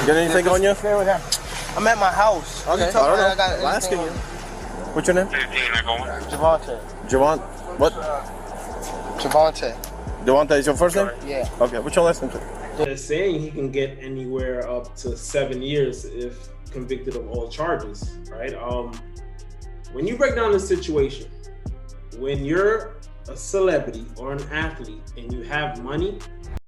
Got anything on you? Stay with him. I'm at my house. Okay, I don't know. I'm asking you. What's your name? Gervonta. Gervonta. What? Gervonta. Gervonta is your first name? Yeah. Okay, what's your last name? They're saying he can get anywhere up to 7 years if convicted of all charges, right? When you break down the situation, when you're a celebrity or an athlete and you have money,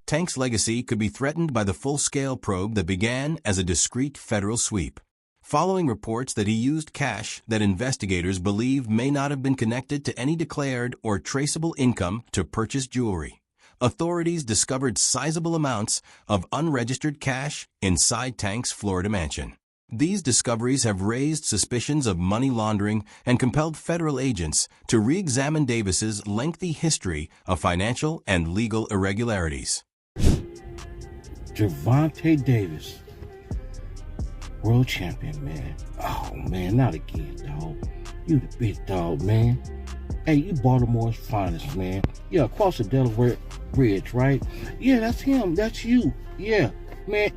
Tank's legacy could be threatened by the full-scale probe that began as a discreet federal sweep. Following reports that he used cash that investigators believe may not have been connected to any declared or traceable income to purchase jewelry, authorities discovered sizable amounts of unregistered cash inside Tank's Florida mansion. These discoveries have raised suspicions of money laundering and compelled federal agents to re-examine Davis's lengthy history of financial and legal irregularities. Gervonta Davis, world champion, man. Oh, man, not again, dog. You the big dog, man. Hey, you Baltimore's finest, man. Yeah, across the Delaware Bridge, right? Yeah, that's him. That's you. Yeah, man.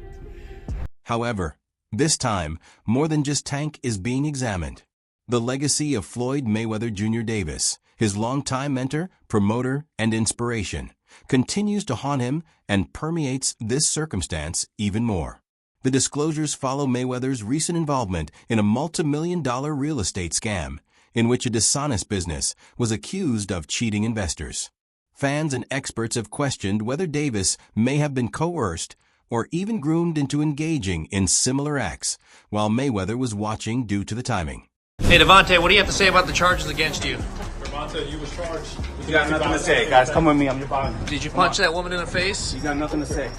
However, this time, more than just Tank is being examined. The legacy of Floyd Mayweather Jr. Davis, his longtime mentor, promoter, and inspiration, continues to haunt him and permeates this circumstance even more. The disclosures follow Mayweather's recent involvement in a multi-million-dollar real estate scam in which a dishonest business was accused of cheating investors. Fans and experts have questioned whether Davis may have been coerced or even groomed into engaging in similar acts while Mayweather was watching due to the timing. Hey, Devontae, what do you have to say about the charges against you? Gervonta, you was charged. You got nothing to say, guys. Come with me. I'm your body. Did you punch that woman in the face? You got nothing to say.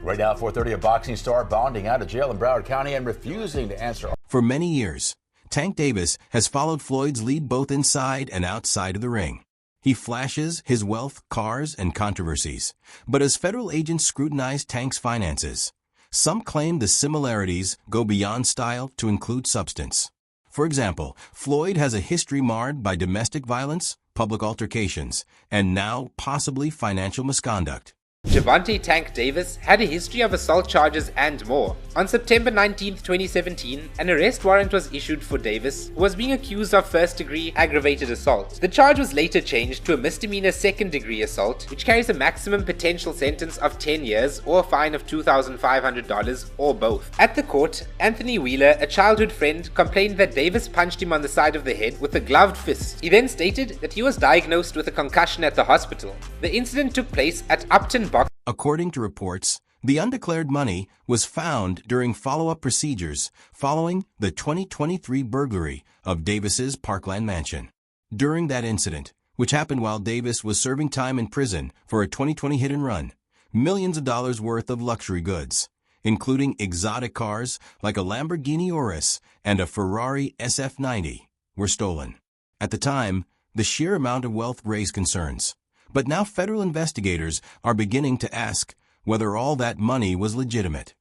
Right now, 4:30, a boxing star bonding out of jail in Broward County and refusing to answer. For many years, Tank Davis has followed Floyd's lead both inside and outside of the ring. He flashes his wealth, cars, and controversies. But as federal agents scrutinize Tank's finances, some claim the similarities go beyond style to include substance. For example, Floyd has a history marred by domestic violence, public altercations, and now possibly financial misconduct. Gervonta "Tank" Davis had a history of assault charges and more. On September 19, 2017, an arrest warrant was issued for Davis, who was being accused of first-degree aggravated assault. The charge was later changed to a misdemeanor second-degree assault, which carries a maximum potential sentence of 10 years or a fine of $2,500 or both. At the court, Anthony Wheeler, a childhood friend, complained that Davis punched him on the side of the head with a gloved fist. He then stated that he was diagnosed with a concussion at the hospital. The incident took place at Upton Box. According to reports, the undeclared money was found during follow-up procedures following the 2023 burglary of Davis's Parkland mansion. During that incident, which happened while Davis was serving time in prison for a 2020 hit-and-run, millions of dollars worth of luxury goods, including exotic cars like a Lamborghini Urus and a Ferrari SF90, were stolen. At the time, the sheer amount of wealth raised concerns. But now federal investigators are beginning to ask whether all that money was legitimate.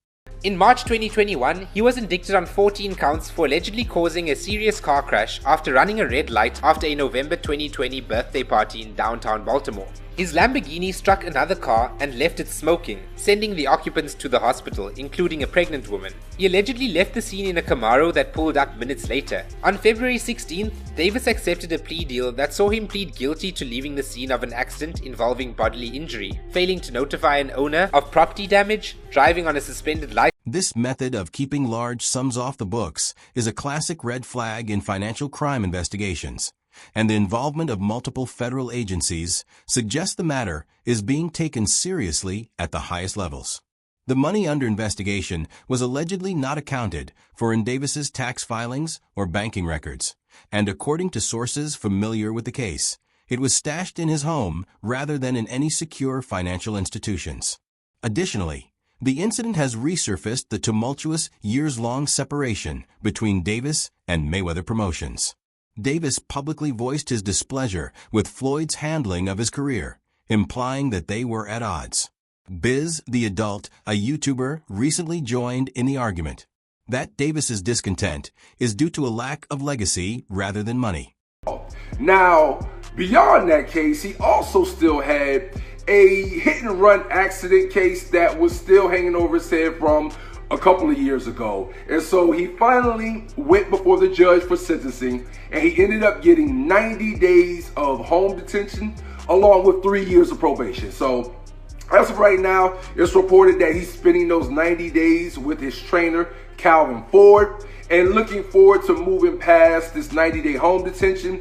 In March 2021, he was indicted on 14 counts for allegedly causing a serious car crash after running a red light after a November 2020 birthday party in downtown Baltimore. His Lamborghini struck another car and left it smoking, sending the occupants to the hospital, including a pregnant woman. He allegedly left the scene in a Camaro that pulled up minutes later. On February 16th, Davis accepted a plea deal that saw him plead guilty to leaving the scene of an accident involving bodily injury, failing to notify an owner of property damage, driving on a suspended license. This method of keeping large sums off the books is a classic red flag in financial crime investigations, and the involvement of multiple federal agencies suggests the matter is being taken seriously at the highest levels. The money under investigation was allegedly not accounted for in Davis's tax filings or banking records, and according to sources familiar with the case, it was stashed in his home rather than in any secure financial institutions. Additionally, the incident has resurfaced the tumultuous years-long separation between Davis and Mayweather Promotions. Davis publicly voiced his displeasure with Floyd's handling of his career, implying that they were at odds. Biz the Adult, a YouTuber, recently joined in the argument that Davis's discontent is due to a lack of legacy rather than money. Now, beyond that case, he also still had a hit-and-run accident case that was still hanging over his head from a couple of years ago. And so he finally went before the judge for sentencing, and he ended up getting 90 days of home detention along with 3 years of probation. So as of right now, it's reported that he's spending those 90 days with his trainer, Calvin Ford, and looking forward to moving past this 90-day home detention